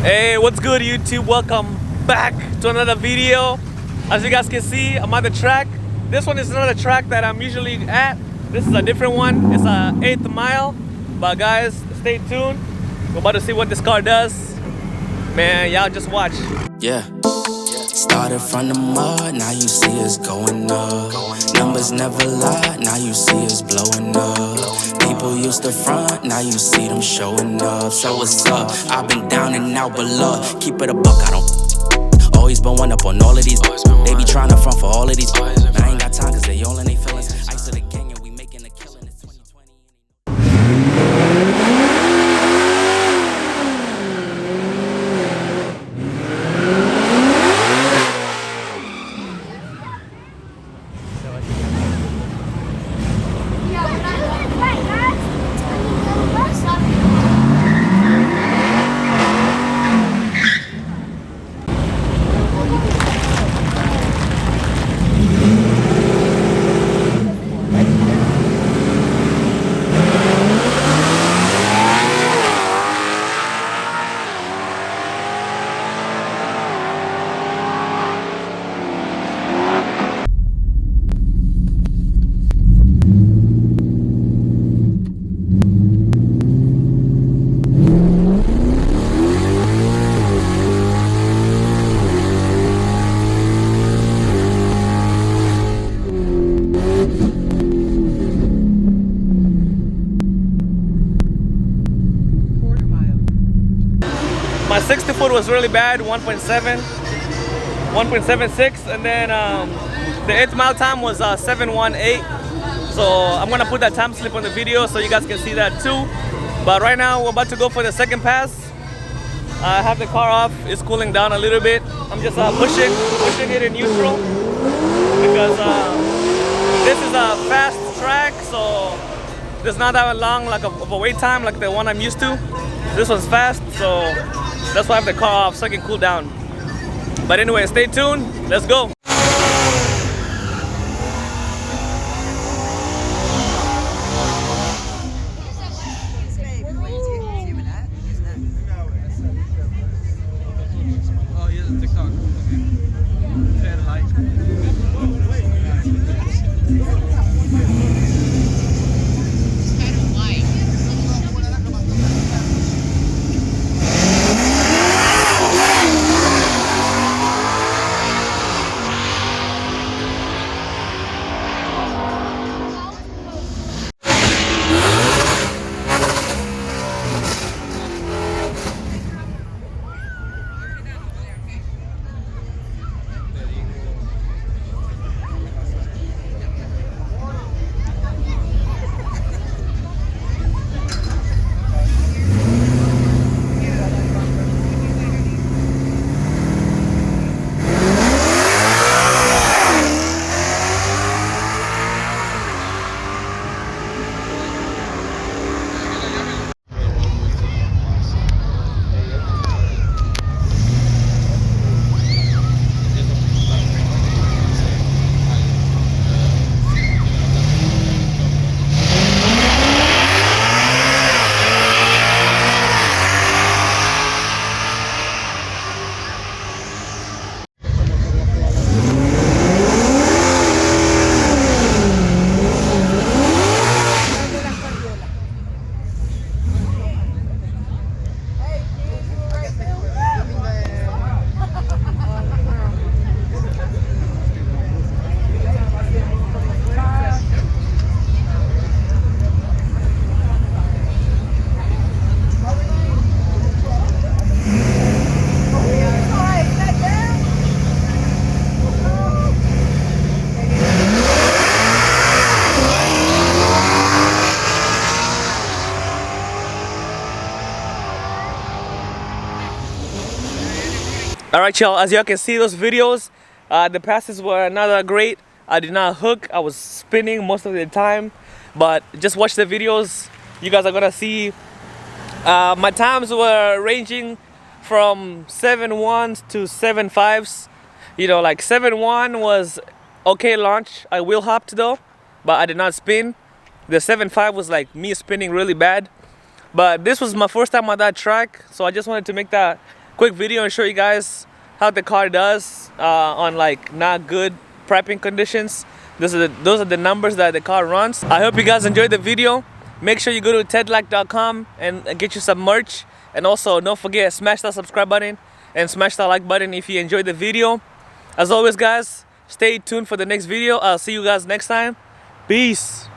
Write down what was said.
Hey, what's good YouTube? Welcome back to another video. As you guys can see, I'm at the track. This one is another track that I'm usually at. This is a different one. It's a 8th mile. But guys, stay tuned. We're about to see what this car does. Man, y'all just watch. Yeah. Started from the mud, now you see us going up. Numbers never lie, now you see us blowing up. People used to front, now you see them showing up. So what's up? I've been down and out, but look, keep it a buck, I don't. Always been one up on all of these. They be trying to front for all of these. I ain't got time cause they all in they feelings. Ice to the gang and we making a killing. It's 2020. My 60 foot was really bad, 1.76, and then the 8th mile time was 7:18. So I'm gonna put that time slip on the video so you guys can see that too. But right now we're about to go for the second pass. I have the car off, it's cooling down a little bit. I'm just pushing it in neutral because this is a fast track, so there's not that long of a wait time like the one I'm used to. This one's fast, so that's why I have the car off so I can cool down. But anyway, stay tuned. Let's go. Oh, he has a TikTok. Fair like. Alright y'all, as y'all can see those videos, the passes were not that great. I did not hook, I was spinning most of the time. But just watch the videos, you guys are gonna see my times were ranging from 7.1s to 7.5s. You know, like 7.1 was okay launch. I wheel hopped though, but I did not spin. The 7.5 was like me spinning really bad. But this was my first time on that track, so I just wanted to make that quick video and show you guys how the car does on like not good prepping conditions. Those are the numbers that the car runs. I hope you guys enjoyed the video. Make sure you go to tedlac.com and get you some merch. And also don't forget, smash that subscribe button and smash that like button if you enjoyed the video. As always guys, stay tuned for the next video. I'll see you guys next time. Peace.